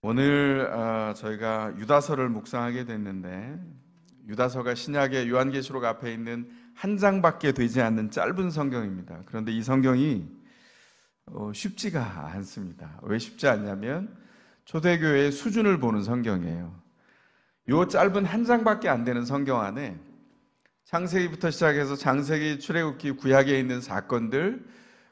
오늘 저희가 유다서를 묵상하게 됐는데, 유다서가 신약의 요한계시록 앞에 있는 한 장밖에 되지 않는 짧은 성경입니다. 그런데 이 성경이 쉽지가 않습니다. 왜 쉽지 않냐면 초대교회의 수준을 보는 성경이에요. 이 짧은 한 장밖에 안 되는 성경 안에 창세기부터 시작해서 창세기, 출애굽기, 구약에 있는 사건들,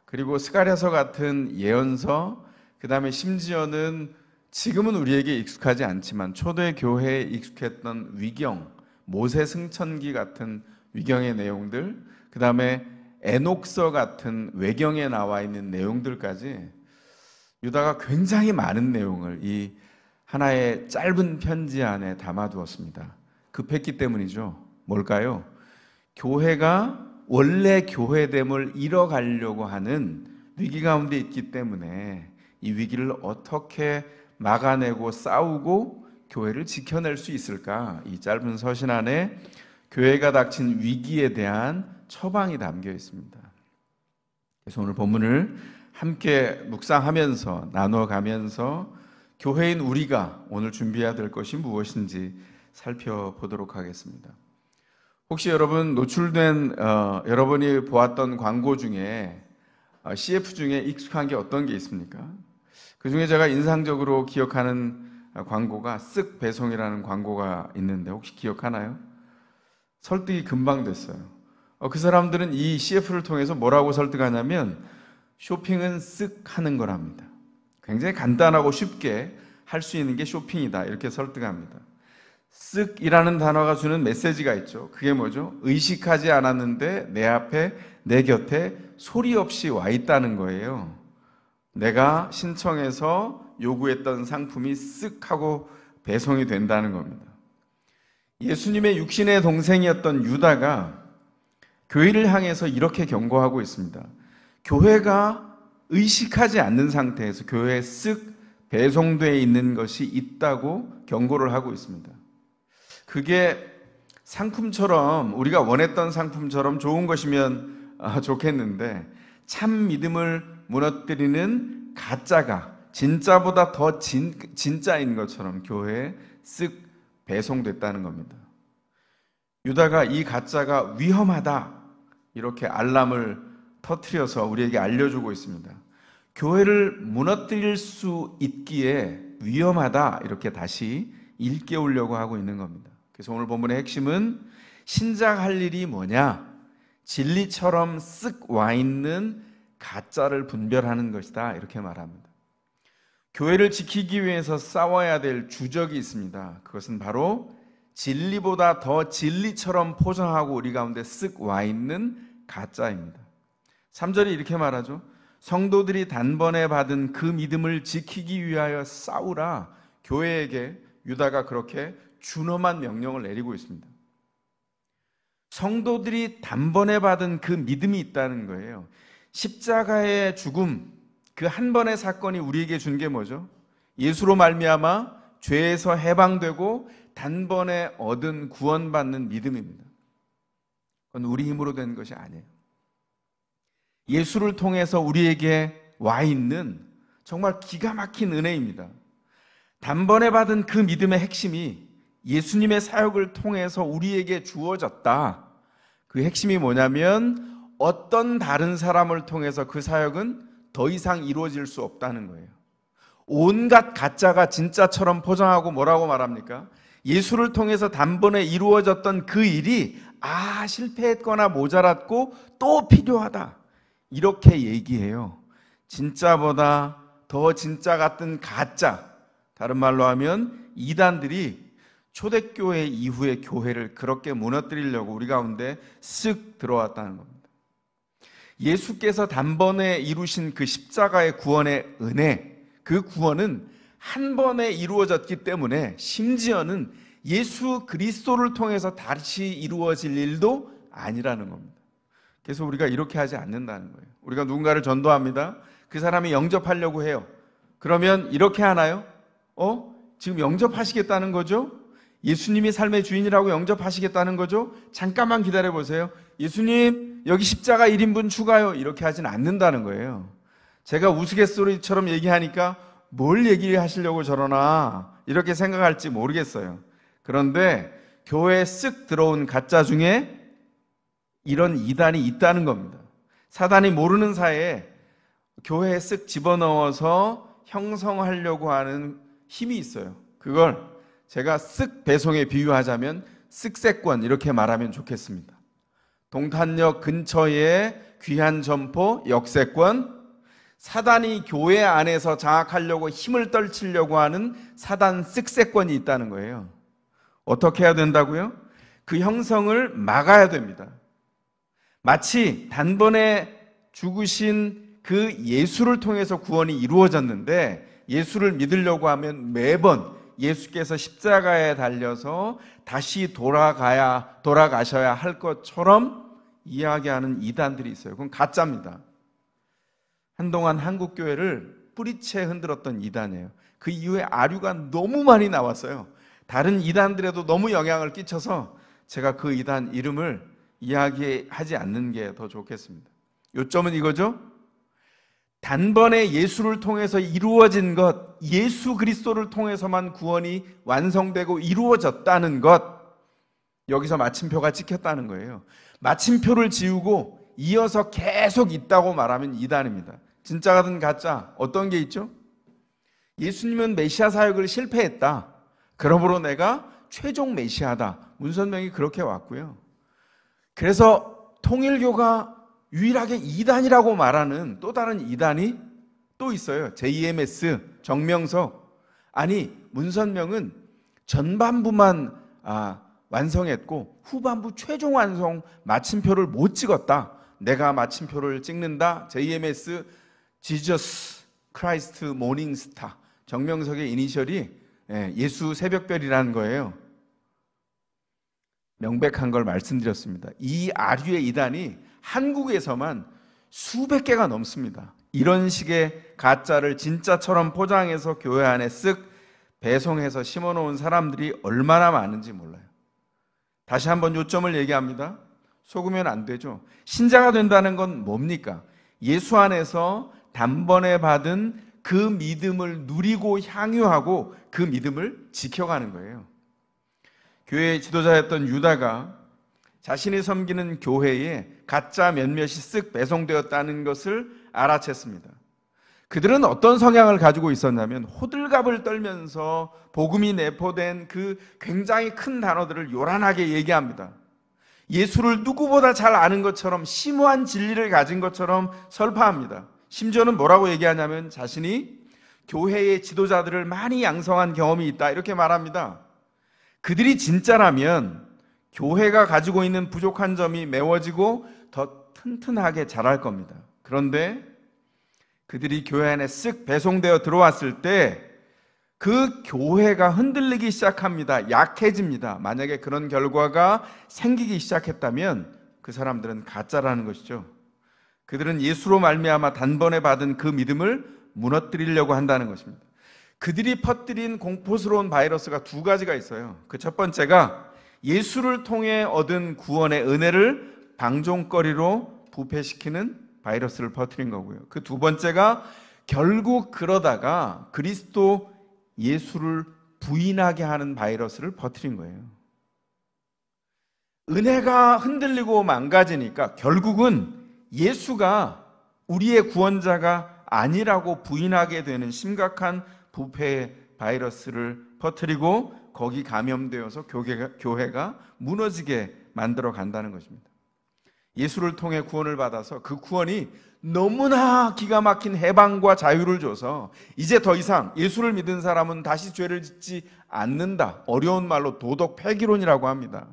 그리고 스가랴서 같은 예언서, 그 다음에 심지어는 지금은 우리에게 익숙하지 않지만 초대교회에 익숙했던 위경, 모세 승천기 같은 위경의 내용들, 그 다음에 에녹서 같은 외경에 나와 있는 내용들까지 유다가 굉장히 많은 내용을 이 하나의 짧은 편지 안에 담아두었습니다. 급했기 때문이죠. 뭘까요? 교회가 원래 교회됨을 잃어가려고 하는 위기 가운데 있기 때문에 이 위기를 어떻게 막아내고 싸우고 교회를 지켜낼 수 있을까? 이 짧은 서신 안에 교회가 닥친 위기에 대한 처방이 담겨 있습니다. 그래서 오늘 본문을 함께 묵상하면서 나눠가면서 교회인 우리가 오늘 준비해야 될 것이 무엇인지 살펴보도록 하겠습니다. 혹시 여러분 노출된 여러분이 보았던 광고 중에 CF 중에 익숙한 게 어떤 게 있습니까? 그 중에 제가 인상적으로 기억하는 광고가 쓱 배송이라는 광고가 있는데 혹시 기억하나요? 설득이 금방 됐어요. 그 사람들은 이 CF를 통해서 뭐라고 설득하냐면 쇼핑은 쓱 하는 거랍니다. 굉장히 간단하고 쉽게 할 수 있는 게 쇼핑이다, 이렇게 설득합니다. 쓱이라는 단어가 주는 메시지가 있죠. 그게 뭐죠? 의식하지 않았는데 내 앞에, 내 곁에 소리 없이 와 있다는 거예요. 내가 신청해서 요구했던 상품이 쓱 하고 배송이 된다는 겁니다. 예수님의 육신의 동생이었던 유다가 교회를 향해서 이렇게 경고하고 있습니다. 교회가 의식하지 않는 상태에서 교회에 쓱 배송되어 있는 것이 있다고 경고를 하고 있습니다. 그게 상품처럼, 우리가 원했던 상품처럼 좋은 것이면 좋겠는데 참 믿음을 무너뜨리는 가짜가 진짜보다 더 진짜인 것처럼 교회에 쓱 배송됐다는 겁니다. 유다가 이 가짜가 위험하다, 이렇게 알람을 터뜨려서 우리에게 알려주고 있습니다. 교회를 무너뜨릴 수 있기에 위험하다, 이렇게 다시 일깨우려고 하고 있는 겁니다. 그래서 오늘 본문의 핵심은 신자가 할 일이 뭐냐? 진리처럼 쓱 와 있는 가짜를 분별하는 것이다, 이렇게 말합니다. 교회를 지키기 위해서 싸워야 될 주적이 있습니다. 그것은 바로 진리보다 더 진리처럼 포장하고 우리 가운데 쓱 와 있는 가짜입니다. 3절이 이렇게 말하죠. 성도들이 단번에 받은 그 믿음을 지키기 위하여 싸우라. 교회에게 유다가 그렇게 준엄한 명령을 내리고 있습니다. 성도들이 단번에 받은 그 믿음이 있다는 거예요. 십자가의 죽음, 그 한 번의 사건이 우리에게 준 게 뭐죠? 예수로 말미암아 죄에서 해방되고 단번에 얻은 구원받는 믿음입니다. 그건 우리 힘으로 된 것이 아니에요. 예수를 통해서 우리에게 와 있는 정말 기가 막힌 은혜입니다. 단번에 받은 그 믿음의 핵심이 예수님의 사역을 통해서 우리에게 주어졌다. 그 핵심이 뭐냐면 어떤 다른 사람을 통해서 그 사역은 더 이상 이루어질 수 없다는 거예요. 온갖 가짜가 진짜처럼 포장하고 뭐라고 말합니까? 예수를 통해서 단번에 이루어졌던 그 일이 실패했거나 모자랐고 또 필요하다, 이렇게 얘기해요. 진짜보다 더 진짜 같은 가짜, 다른 말로 하면 이단들이 초대교회 이후의 교회를 그렇게 무너뜨리려고 우리 가운데 쓱 들어왔다는 겁니다. 예수께서 단번에 이루신 그 십자가의 구원의 은혜, 그 구원은 한 번에 이루어졌기 때문에 심지어는 예수 그리스도를 통해서 다시 이루어질 일도 아니라는 겁니다. 그래서 우리가 이렇게 하지 않는다는 거예요. 우리가 누군가를 전도합니다. 그 사람이 영접하려고 해요. 그러면 이렇게 하나요? 지금 영접하시겠다는 거죠? 예수님이 삶의 주인이라고 영접하시겠다는 거죠? 잠깐만 기다려 보세요. 예수님, 여기 십자가 1인분 추가요. 이렇게 하진 않는다는 거예요. 제가 우스갯소리처럼 얘기하니까 뭘 얘기하시려고 저러나 이렇게 생각할지 모르겠어요. 그런데 교회에 쓱 들어온 가짜 중에 이런 이단이 있다는 겁니다. 사단이 모르는 사이에 교회에 쓱 집어넣어서 형성하려고 하는 힘이 있어요. 그걸 제가 쓱 배송에 비유하자면 쓱세권 이렇게 말하면 좋겠습니다. 동탄역 근처에 귀한 점포 역세권, 사단이 교회 안에서 장악하려고 힘을 떨치려고 하는 사단 쓱세권이 있다는 거예요. 어떻게 해야 된다고요? 그 형성을 막아야 됩니다. 마치 단번에 죽으신 그 예수를 통해서 구원이 이루어졌는데, 예수를 믿으려고 하면 매번 예수께서 십자가에 달려서 다시 돌아가셔야 할 것처럼 이야기하는 이단들이 있어요. 그건 가짜입니다. 한동안 한국 교회를 뿌리채 흔들었던 이단이에요. 그 이후에 아류가 너무 많이 나왔어요. 다른 이단들에도 너무 영향을 끼쳐서 제가 그 이단 이름을 이야기하지 않는 게 더 좋겠습니다. 요점은 이거죠. 단번에 예수를 통해서 이루어진 것, 예수 그리스도를 통해서만 구원이 완성되고 이루어졌다는 것, 여기서 마침표가 찍혔다는 거예요. 마침표를 지우고 이어서 계속 있다고 말하면 이단입니다. 진짜 같은 가짜 어떤 게 있죠? 예수님은 메시아 사역을 실패했다, 그러므로 내가 최종 메시아다, 문선명이 그렇게 왔고요. 그래서 통일교가 유일하게 이단이라고 말하는 또 다른 이단이 또 있어요. JMS, 정명석. 아니, 문선명은 전반부만 완성했고 후반부 최종 완성 마침표를 못 찍었다. 내가 마침표를 찍는다. JMS, 지저스 크라이스트 모닝스타. 정명석의 이니셜이 예수 새벽별이라는 거예요. 명백한 걸 말씀드렸습니다. 이 아류의 이단이 한국에서만 수백 개가 넘습니다. 이런 식의 가짜를 진짜처럼 포장해서 교회 안에 쓱 배송해서 심어놓은 사람들이 얼마나 많은지 몰라요. 다시 한번 요점을 얘기합니다. 속으면 안 되죠. 신자가 된다는 건 뭡니까? 예수 안에서 단번에 받은 그 믿음을 누리고 향유하고 그 믿음을 지켜가는 거예요. 교회의 지도자였던 유다가 자신이 섬기는 교회에 가짜 몇몇이 쓱 배송되었다는 것을 알아챘습니다. 그들은 어떤 성향을 가지고 있었냐면 호들갑을 떨면서 복음이 내포된 그 굉장히 큰 단어들을 요란하게 얘기합니다. 예수를 누구보다 잘 아는 것처럼, 심오한 진리를 가진 것처럼 설파합니다. 심지어는 뭐라고 얘기하냐면 자신이 교회의 지도자들을 많이 양성한 경험이 있다, 이렇게 말합니다. 그들이 진짜라면 교회가 가지고 있는 부족한 점이 메워지고 더 튼튼하게 자랄 겁니다. 그런데 그들이 교회 안에 쓱 배송되어 들어왔을 때 그 교회가 흔들리기 시작합니다. 약해집니다. 만약에 그런 결과가 생기기 시작했다면 그 사람들은 가짜라는 것이죠. 그들은 예수로 말미암아 단번에 받은 그 믿음을 무너뜨리려고 한다는 것입니다. 그들이 퍼뜨린 공포스러운 바이러스가 두 가지가 있어요. 그 첫 번째가 예수를 통해 얻은 구원의 은혜를 방종거리로 부패시키는 바이러스를 퍼뜨린 거고요. 그 두 번째가 결국 그러다가 그리스도 예수를 부인하게 하는 바이러스를 퍼뜨린 거예요. 은혜가 흔들리고 망가지니까 결국은 예수가 우리의 구원자가 아니라고 부인하게 되는 심각한 부패의 바이러스를 퍼뜨리고 거기 감염되어서 교회가 무너지게 만들어 간다는 것입니다. 예수를 통해 구원을 받아서 그 구원이 너무나 기가 막힌 해방과 자유를 줘서 이제 더 이상 예수를 믿은 사람은 다시 죄를 짓지 않는다. 어려운 말로 도덕 폐기론이라고 합니다.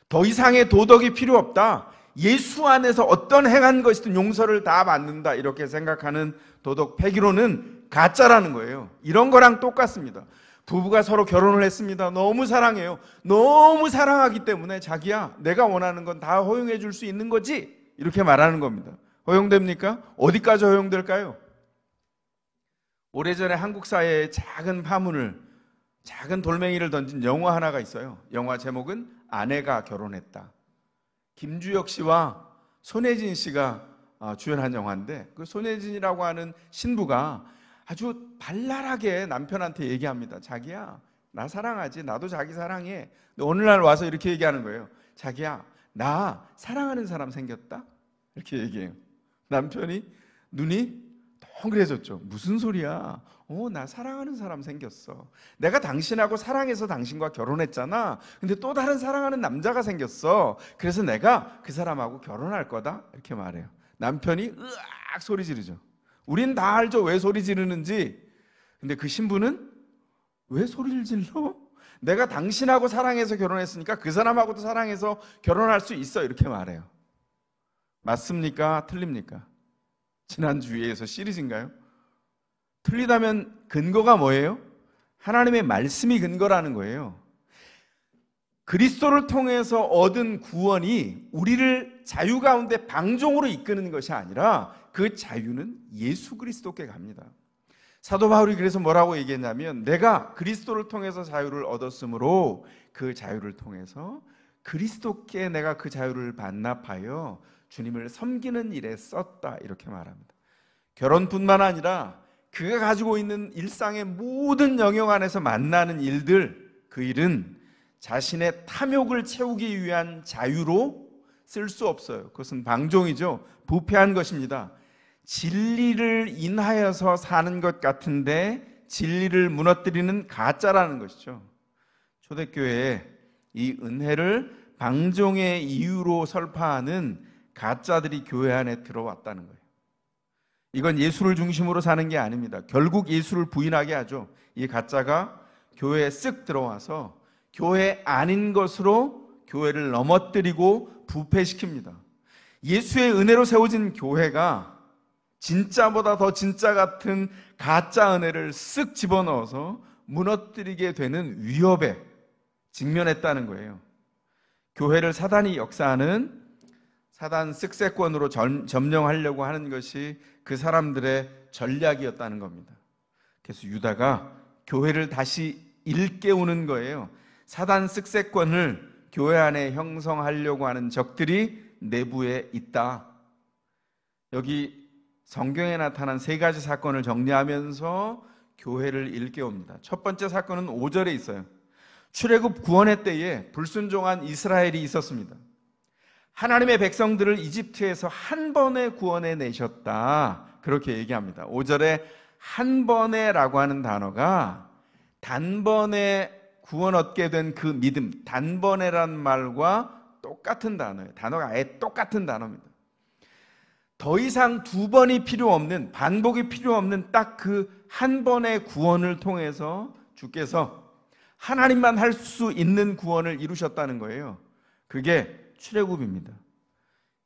더 이상의 도덕이 필요 없다. 예수 안에서 어떤 행한 것이든 용서를 다 받는다. 이렇게 생각하는 도덕 폐기론은 가짜라는 거예요. 이런 거랑 똑같습니다. 부부가 서로 결혼을 했습니다. 너무 사랑해요. 너무 사랑하기 때문에 자기야, 내가 원하는 건 다 허용해 줄 수 있는 거지? 이렇게 말하는 겁니다. 허용됩니까? 어디까지 허용될까요? 오래전에 한국 사회에 작은 파문을, 작은 돌멩이를 던진 영화 하나가 있어요. 영화 제목은 아내가 결혼했다. 김주혁 씨와 손예진 씨가 주연한 영화인데 그 손예진이라고 하는 신부가 아주 발랄하게 남편한테 얘기합니다. 자기야, 나 사랑하지? 나도 자기 사랑해. 근데 어느 날 와서 이렇게 얘기하는 거예요. 자기야, 나 사랑하는 사람 생겼다? 이렇게 얘기해요. 남편이 눈이 동그래졌죠. 무슨 소리야? 나 사랑하는 사람 생겼어. 내가 당신하고 사랑해서 당신과 결혼했잖아. 근데 또 다른 사랑하는 남자가 생겼어. 그래서 내가 그 사람하고 결혼할 거다. 이렇게 말해요. 남편이 으악 소리 지르죠. 우린 다 알죠, 왜 소리 지르는지. 근데 그 신부는 왜 소리를 질러? 내가 당신하고 사랑해서 결혼했으니까 그 사람하고도 사랑해서 결혼할 수 있어. 이렇게 말해요. 맞습니까? 틀립니까? 지난주에서 시리즈인가요? 틀리다면 근거가 뭐예요? 하나님의 말씀이 근거라는 거예요. 그리스도를 통해서 얻은 구원이 우리를 자유 가운데 방종으로 이끄는 것이 아니라 그 자유는 예수 그리스도께 갑니다. 사도 바울이 그래서 뭐라고 얘기했냐면, 내가 그리스도를 통해서 자유를 얻었으므로 그 자유를 통해서 그리스도께 내가 그 자유를 반납하여 주님을 섬기는 일에 썼다, 이렇게 말합니다. 결혼뿐만 아니라 그가 가지고 있는 일상의 모든 영역 안에서 만나는 일들, 그 일은 자신의 탐욕을 채우기 위한 자유로 쓸 수 없어요. 그것은 방종이죠. 부패한 것입니다. 진리를 인하여서 사는 것 같은데 진리를 무너뜨리는 가짜라는 것이죠. 초대교회에 이 은혜를 방종의 이유로 설파하는 가짜들이 교회 안에 들어왔다는 거예요. 이건 예수를 중심으로 사는 게 아닙니다. 결국 예수를 부인하게 하죠. 이 가짜가 교회에 쓱 들어와서 교회 아닌 것으로 교회를 넘어뜨리고 부패시킵니다. 예수의 은혜로 세워진 교회가 진짜보다 더 진짜 같은 가짜 은혜를 쓱 집어넣어서 무너뜨리게 되는 위협에 직면했다는 거예요. 교회를 사단이 역사하는 사단 쓱세권으로 점령하려고 하는 것이 그 사람들의 전략이었다는 겁니다. 그래서 유다가 교회를 다시 일깨우는 거예요. 사단 쓱세권을 교회 안에 형성하려고 하는 적들이 내부에 있다. 여기 성경에 나타난 세 가지 사건을 정리하면서 교회를 일깨웁니다. 첫 번째 사건은 5절에 있어요. 출애굽 구원의 때에 불순종한 이스라엘이 있었습니다. 하나님의 백성들을 이집트에서 한 번에 구원해 내셨다, 그렇게 얘기합니다. 5절에 한 번에라고 하는 단어가 단번에 구원 얻게 된 그 믿음, 단번에란 말과 똑같은 단어예요. 단어가 아예 똑같은 단어입니다. 더 이상 두 번이 필요 없는, 반복이 필요 없는 딱 그 한 번의 구원을 통해서 주께서 하나님만 할 수 있는 구원을 이루셨다는 거예요. 그게 출애굽입니다.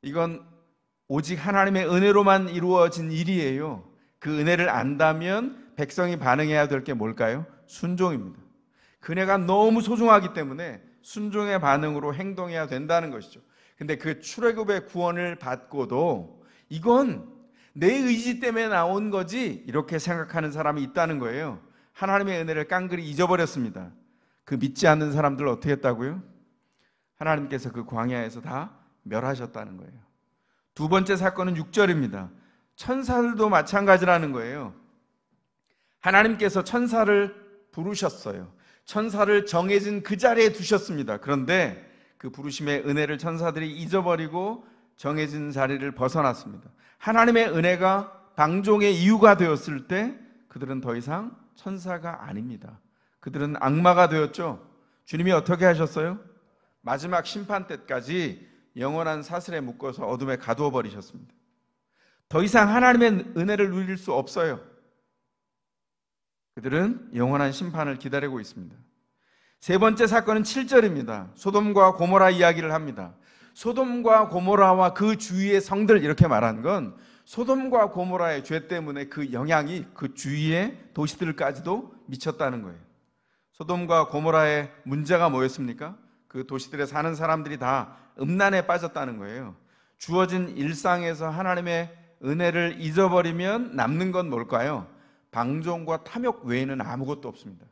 이건 오직 하나님의 은혜로만 이루어진 일이에요. 그 은혜를 안다면 백성이 반응해야 될 게 뭘까요? 순종입니다. 그 은혜가 너무 소중하기 때문에 순종의 반응으로 행동해야 된다는 것이죠. 근데 그 출애굽의 구원을 받고도 이건 내 의지 때문에 나온 거지, 이렇게 생각하는 사람이 있다는 거예요. 하나님의 은혜를 깡그리 잊어버렸습니다. 그 믿지 않는 사람들 어떻게 했다고요? 하나님께서 그 광야에서 다 멸하셨다는 거예요. 두 번째 사건은 6절입니다. 천사들도 마찬가지라는 거예요. 하나님께서 천사를 부르셨어요. 천사를 정해진 그 자리에 두셨습니다. 그런데 그 부르심의 은혜를 천사들이 잊어버리고 정해진 자리를 벗어났습니다. 하나님의 은혜가 방종의 이유가 되었을 때 그들은 더 이상 천사가 아닙니다. 그들은 악마가 되었죠. 주님이 어떻게 하셨어요? 마지막 심판 때까지 영원한 사슬에 묶어서 어둠에 가두어 버리셨습니다. 더 이상 하나님의 은혜를 누릴 수 없어요. 그들은 영원한 심판을 기다리고 있습니다. 세 번째 사건은 7절입니다. 소돔과 고모라 이야기를 합니다. 소돔과 고모라와 그 주위의 성들, 이렇게 말한 건 소돔과 고모라의 죄 때문에 그 영향이 그 주위의 도시들까지도 미쳤다는 거예요. 소돔과 고모라의 문제가 뭐였습니까? 그 도시들에 사는 사람들이 다 음란에 빠졌다는 거예요. 주어진 일상에서 하나님의 은혜를 잊어버리면 남는 건 뭘까요? 방종과 탐욕 외에는 아무것도 없습니다.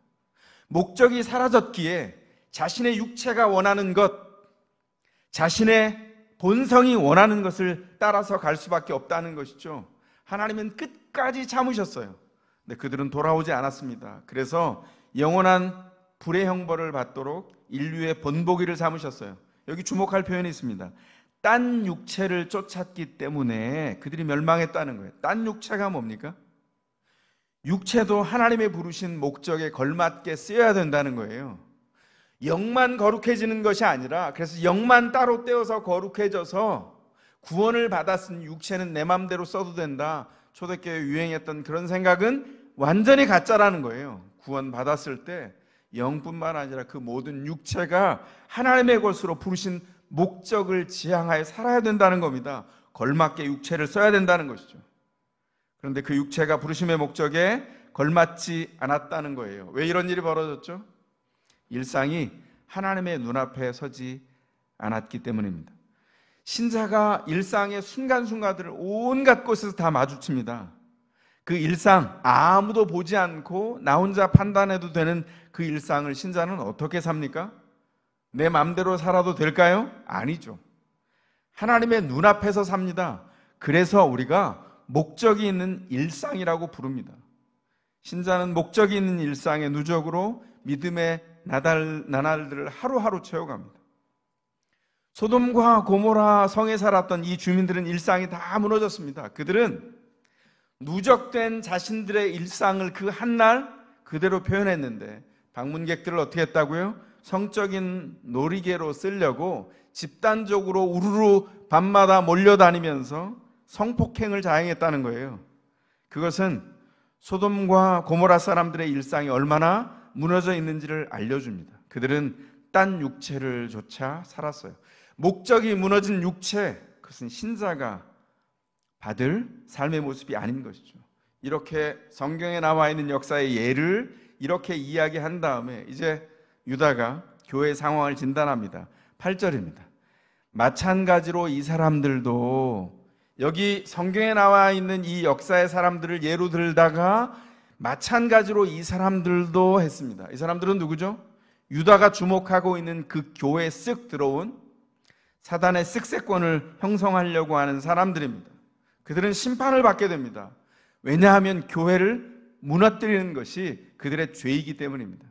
목적이 사라졌기에 자신의 육체가 원하는 것, 자신의 본성이 원하는 것을 따라서 갈 수밖에 없다는 것이죠. 하나님은 끝까지 참으셨어요. 근데 그들은 돌아오지 않았습니다. 그래서 영원한 불의 형벌을 받도록 인류의 본보기를 삼으셨어요. 여기 주목할 표현이 있습니다. 딴 육체를 쫓았기 때문에 그들이 멸망했다는 거예요. 딴 육체가 뭡니까? 육체도 하나님의 부르신 목적에 걸맞게 쓰여야 된다는 거예요. 영만 거룩해지는 것이 아니라, 그래서 영만 따로 떼어서 거룩해져서 구원을 받았으니 육체는 내 맘대로 써도 된다. 초대교회에 유행했던 그런 생각은 완전히 가짜라는 거예요. 구원 받았을 때 영뿐만 아니라 그 모든 육체가 하나님의 것으로 부르신 목적을 지향하여 살아야 된다는 겁니다. 걸맞게 육체를 써야 된다는 것이죠. 그런데 그 육체가 부르심의 목적에 걸맞지 않았다는 거예요. 왜 이런 일이 벌어졌죠? 일상이 하나님의 눈앞에 서지 않았기 때문입니다. 신자가 일상의 순간순간들을 온갖 곳에서 다 마주칩니다. 그 일상, 아무도 보지 않고 나 혼자 판단해도 되는 그 일상을 신자는 어떻게 삽니까? 내 마음대로 살아도 될까요? 아니죠. 하나님의 눈앞에서 삽니다. 그래서 우리가 목적이 있는 일상이라고 부릅니다. 신자는 목적이 있는 일상의 누적으로 믿음의 나날들을 하루하루 채워갑니다. 소돔과 고모라 성에 살았던 이 주민들은 일상이 다 무너졌습니다. 그들은 누적된 자신들의 일상을 그 한날 그대로 표현했는데, 방문객들을 어떻게 했다고요? 성적인 놀이개로 쓰려고 집단적으로 우르르 밤마다 몰려다니면서 성폭행을 자행했다는 거예요. 그것은 소돔과 고모라 사람들의 일상이 얼마나 무너져 있는지를 알려줍니다. 그들은 딴 육체를 조차 살았어요. 목적이 무너진 육체, 그것은 신자가 받을 삶의 모습이 아닌 것이죠. 이렇게 성경에 나와 있는 역사의 예를 이렇게 이야기한 다음에 이제 유다가 교회의 상황을 진단합니다. 8절입니다. 마찬가지로 이 사람들도, 여기 성경에 나와 있는 이 역사의 사람들을 예로 들다가 마찬가지로 이 사람들도 했습니다. 이 사람들은 누구죠? 유다가 주목하고 있는 그 교회에 쓱 들어온 사단의 쓱세권을 형성하려고 하는 사람들입니다. 그들은 심판을 받게 됩니다. 왜냐하면 교회를 무너뜨리는 것이 그들의 죄이기 때문입니다.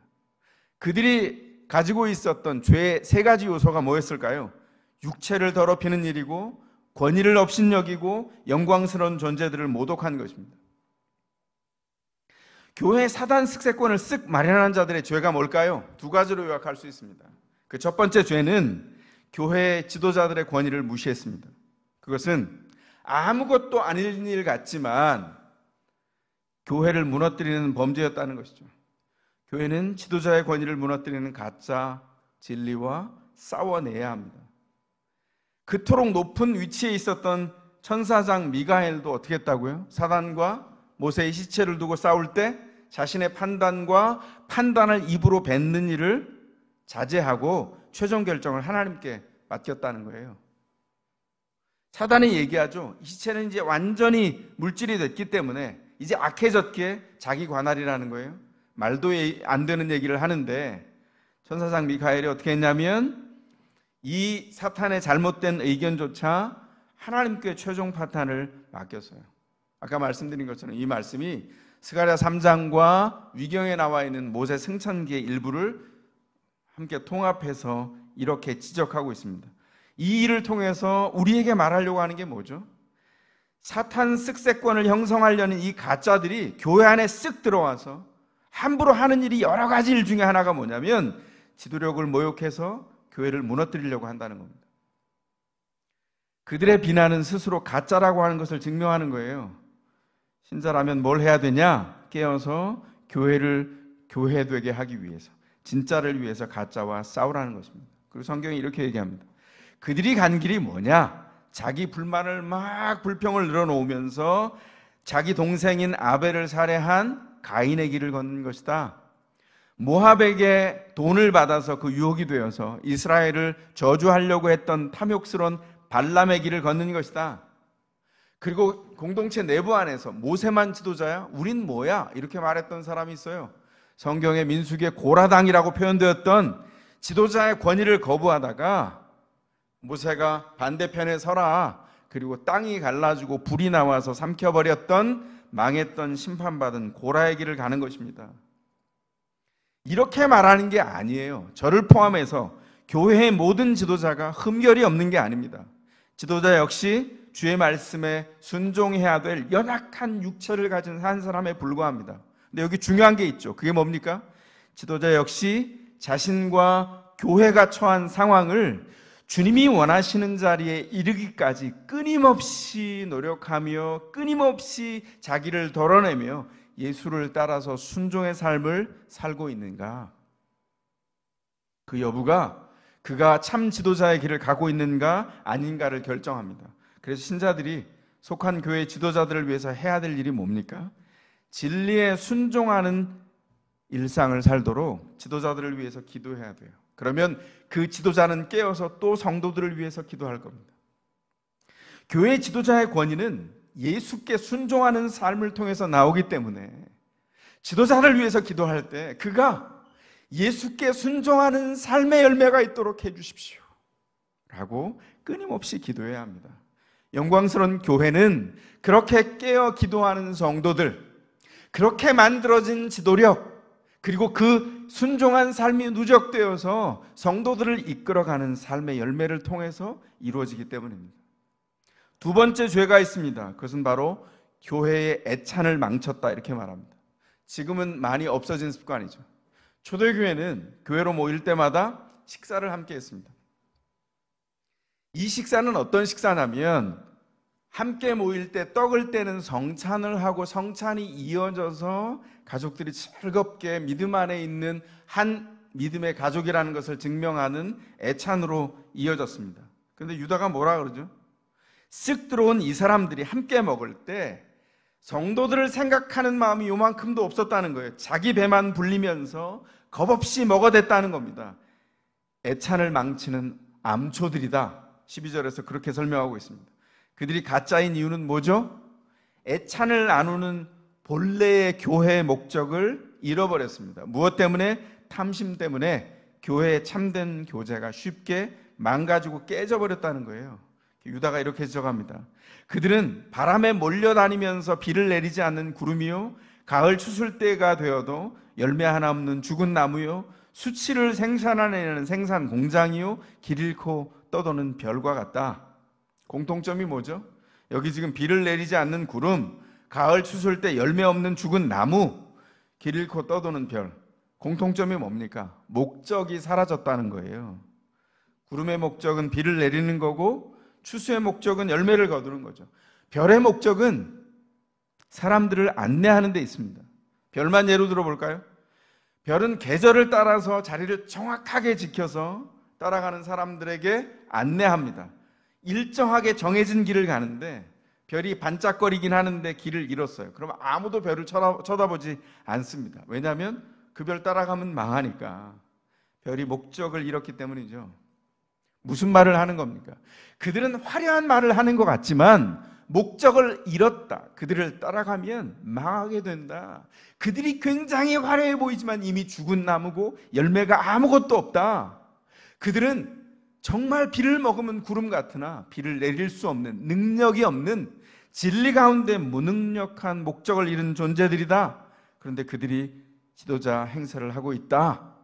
그들이 가지고 있었던 죄의 세 가지 요소가 뭐였을까요? 육체를 더럽히는 일이고, 권위를 업신여기고, 영광스러운 존재들을 모독한 것입니다. 교회 사단 쓱세권을 쓱 마련한 자들의 죄가 뭘까요? 두 가지로 요약할 수 있습니다. 그 첫 번째 죄는 교회 지도자들의 권위를 무시했습니다. 그것은 아무것도 아닌 일 같지만 교회를 무너뜨리는 범죄였다는 것이죠. 교회는 지도자의 권위를 무너뜨리는 가짜 진리와 싸워내야 합니다. 그토록 높은 위치에 있었던 천사장 미가엘도 어떻게 했다고요? 사단과 모세의 시체를 두고 싸울 때 자신의 판단을 입으로 뱉는 일을 자제하고 최종 결정을 하나님께 맡겼다는 거예요. 사단이 얘기하죠. 이 시체는 이제 완전히 물질이 됐기 때문에 이제 악해졌기에 자기 관할이라는 거예요. 말도 안 되는 얘기를 하는데, 천사장 미카엘이 어떻게 했냐면 이 사탄의 잘못된 의견조차 하나님께 최종 판단을 맡겼어요. 아까 말씀드린 것처럼 이 말씀이 스가랴 3장과 위경에 나와 있는 모세 승천기의 일부를 함께 통합해서 이렇게 지적하고 있습니다. 이 일을 통해서 우리에게 말하려고 하는 게 뭐죠? 사탄 쓱세권을 형성하려는 이 가짜들이 교회 안에 쓱 들어와서 함부로 하는 일이 여러 가지 일 중에 하나가 뭐냐면 지도력을 모욕해서 교회를 무너뜨리려고 한다는 겁니다. 그들의 비난은 스스로 가짜라고 하는 것을 증명하는 거예요. 신자라면 뭘 해야 되냐? 깨어서 교회를 교회되게 하기 위해서, 진짜를 위해서 가짜와 싸우라는 것입니다. 그리고 성경이 이렇게 얘기합니다. 그들이 간 길이 뭐냐? 자기 불만을 막 불평을 늘어놓으면서 자기 동생인 아벨을 살해한 가인의 길을 걷는 것이다. 모압에게 돈을 받아서 그 유혹이 되어서 이스라엘을 저주하려고 했던 탐욕스러운 발람의 길을 걷는 것이다. 그리고 공동체 내부 안에서 모세만 지도자야? 우린 뭐야? 이렇게 말했던 사람이 있어요. 성경의 민수기의 고라당이라고 표현되었던 지도자의 권위를 거부하다가 모세가 반대편에 서라, 그리고 땅이 갈라지고 불이 나와서 삼켜버렸던 망했던 심판받은 고라의 길을 가는 것입니다. 이렇게 말하는 게 아니에요. 저를 포함해서 교회의 모든 지도자가 흠결이 없는 게 아닙니다. 지도자 역시 주의 말씀에 순종해야 될 연약한 육체를 가진 한 사람에 불과합니다. 근데 여기 중요한 게 있죠. 그게 뭡니까? 지도자 역시 자신과 교회가 처한 상황을 주님이 원하시는 자리에 이르기까지 끊임없이 노력하며 끊임없이 자기를 덜어내며 예수를 따라서 순종의 삶을 살고 있는가? 그 여부가 그가 참 지도자의 길을 가고 있는가 아닌가를 결정합니다. 그래서 신자들이 속한 교회 지도자들을 위해서 해야 될 일이 뭡니까? 진리에 순종하는 일상을 살도록 지도자들을 위해서 기도해야 돼요. 그러면 그 지도자는 깨어서 또 성도들을 위해서 기도할 겁니다. 교회 지도자의 권위는 예수께 순종하는 삶을 통해서 나오기 때문에 지도자를 위해서 기도할 때 그가 예수께 순종하는 삶의 열매가 있도록 해주십시오 라고 끊임없이 기도해야 합니다. 영광스러운 교회는 그렇게 깨어 기도하는 성도들, 그렇게 만들어진 지도력, 그리고 그 순종한 삶이 누적되어서 성도들을 이끌어가는 삶의 열매를 통해서 이루어지기 때문입니다. 두 번째 죄가 있습니다. 그것은 바로 교회의 애찬을 망쳤다 이렇게 말합니다. 지금은 많이 없어진 습관이죠. 초대교회는 교회로 모일 때마다 식사를 함께 했습니다. 이 식사는 어떤 식사냐면 함께 모일 때 떡을 떼는 성찬을 하고 성찬이 이어져서 가족들이 즐겁게 믿음 안에 있는 한 믿음의 가족이라는 것을 증명하는 애찬으로 이어졌습니다. 그런데 유다가 뭐라 그러죠? 쓱 들어온 이 사람들이 함께 먹을 때 성도들을 생각하는 마음이 요만큼도 없었다는 거예요. 자기 배만 불리면서 겁없이 먹어댔다는 겁니다. 애찬을 망치는 암초들이다. 12절에서 그렇게 설명하고 있습니다. 그들이 가짜인 이유는 뭐죠? 애찬을 나누는 본래의 교회의 목적을 잃어버렸습니다. 무엇 때문에? 탐심 때문에 교회의 참된 교제가 쉽게 망가지고 깨져버렸다는 거예요. 유다가 이렇게 지적합니다. 그들은 바람에 몰려다니면서 비를 내리지 않는 구름이요 가을 추술 때가 되어도 열매 하나 없는 죽은 나무요 수치를 생산하는 생산 공장이요 길 잃고 떠도는 별과 같다. 공통점이 뭐죠? 여기 지금 비를 내리지 않는 구름, 가을 추술 때 열매 없는 죽은 나무, 길 잃고 떠도는 별. 공통점이 뭡니까? 목적이 사라졌다는 거예요. 구름의 목적은 비를 내리는 거고 추수의 목적은 열매를 거두는 거죠. 별의 목적은 사람들을 안내하는 데 있습니다. 별만 예로 들어볼까요? 별은 계절을 따라서 자리를 정확하게 지켜서 따라가는 사람들에게 안내합니다. 일정하게 정해진 길을 가는데 별이 반짝거리긴 하는데 길을 잃었어요. 그럼 아무도 별을 쳐다보지 않습니다. 왜냐하면 그 별 따라가면 망하니까. 별이 목적을 잃었기 때문이죠. 무슨 말을 하는 겁니까? 그들은 화려한 말을 하는 것 같지만 목적을 잃었다. 그들을 따라가면 망하게 된다. 그들이 굉장히 화려해 보이지만 이미 죽은 나무고 열매가 아무것도 없다. 그들은 정말 비를 먹으면 구름 같으나 비를 내릴 수 없는, 능력이 없는, 진리 가운데 무능력한 목적을 잃은 존재들이다. 그런데 그들이 지도자 행세를 하고 있다.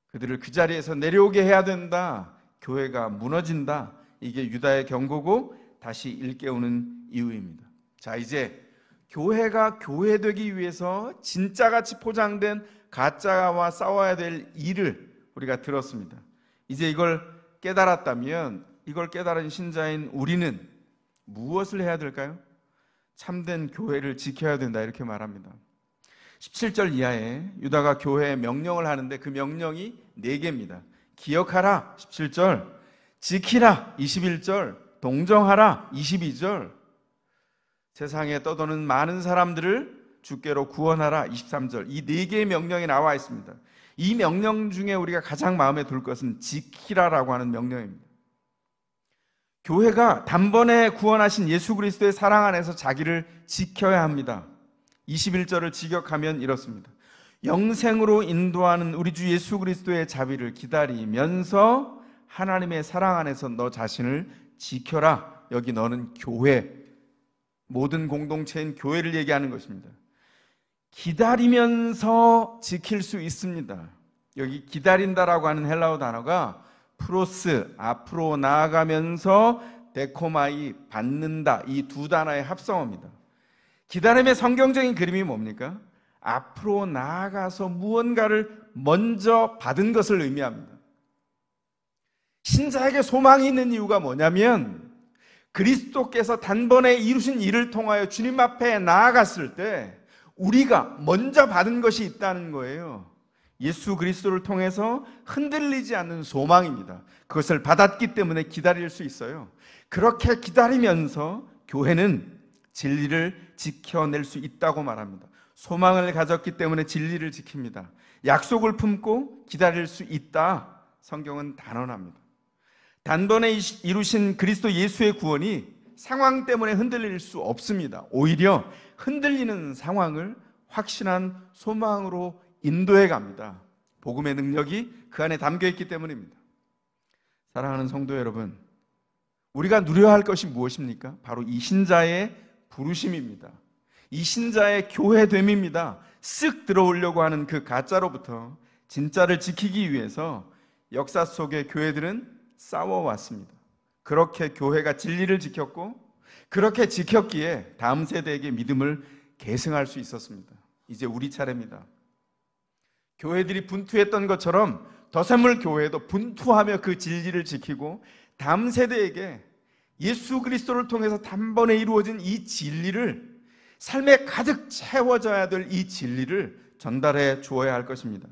그들을 그 자리에서 내려오게 해야 된다. 교회가 무너진다. 이게 유다의 경고고 다시 일깨우는 이유입니다. 자, 이제 교회가 교회되기 위해서 진짜같이 포장된 가짜와 싸워야 될 일을 우리가 들었습니다. 이제 이걸 깨달았다면 이걸 깨달은 신자인 우리는 무엇을 해야 될까요? 참된 교회를 지켜야 된다 이렇게 말합니다. 17절 이하에 유다가 교회에 명령을 하는데 그 명령이 4개입니다. 기억하라 17절, 지키라 21절, 동정하라 22절, 세상에 떠도는 많은 사람들을 주께로 구원하라 23절. 이 4개의 명령이 나와 있습니다. 이 명령 중에 우리가 가장 마음에 둘 것은 지키라라고 하는 명령입니다. 교회가 단번에 구원하신 예수 그리스도의 사랑 안에서 자기를 지켜야 합니다. 21절을 직역하면 이렇습니다. 영생으로 인도하는 우리 주 예수 그리스도의 자비를 기다리면서 하나님의 사랑 안에서 너 자신을 지켜라. 여기 너는 교회, 모든 공동체인 교회를 얘기하는 것입니다. 기다리면서 지킬 수 있습니다. 여기 기다린다라고 하는 헬라어 단어가 프로스, 앞으로 나아가면서 데코마이, 받는다, 이 두 단어의 합성어입니다. 기다림의 성경적인 그림이 뭡니까? 앞으로 나아가서 무언가를 먼저 받은 것을 의미합니다. 신자에게 소망이 있는 이유가 뭐냐면 그리스도께서 단번에 이루신 일을 통하여 주님 앞에 나아갔을 때 우리가 먼저 받은 것이 있다는 거예요. 예수 그리스도를 통해서 흔들리지 않는 소망입니다. 그것을 받았기 때문에 기다릴 수 있어요. 그렇게 기다리면서 교회는 진리를 지켜낼 수 있다고 말합니다. 소망을 가졌기 때문에 진리를 지킵니다. 약속을 품고 기다릴 수 있다. 성경은 단언합니다. 단번에 이루신 그리스도 예수의 구원이 상황 때문에 흔들릴 수 없습니다. 오히려 흔들리는 상황을 확신한 소망으로 인도해 갑니다. 복음의 능력이 그 안에 담겨 있기 때문입니다. 사랑하는 성도 여러분, 우리가 누려야 할 것이 무엇입니까? 바로 이 신자의 부르심입니다. 이 신자의 교회됨입니다. 쓱 들어오려고 하는 그 가짜로부터 진짜를 지키기 위해서 역사 속의 교회들은 싸워왔습니다. 그렇게 교회가 진리를 지켰고 그렇게 지켰기에 다음 세대에게 믿음을 계승할 수 있었습니다. 이제 우리 차례입니다. 교회들이 분투했던 것처럼 더샘물 교회도 분투하며 그 진리를 지키고 다음 세대에게 예수 그리스도를 통해서 단번에 이루어진 이 진리를, 삶에 가득 채워져야 될 이 진리를 전달해 주어야 할 것입니다.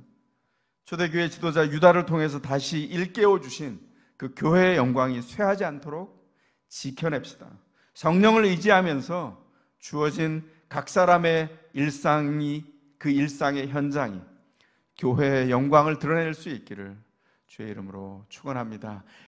초대교회 지도자 유다를 통해서 다시 일깨워 주신 그 교회의 영광이 쇠하지 않도록 지켜냅시다. 성령을 의지하면서 주어진 각 사람의 일상이, 그 일상의 현장이 교회의 영광을 드러낼 수 있기를 주의 이름으로 축원합니다.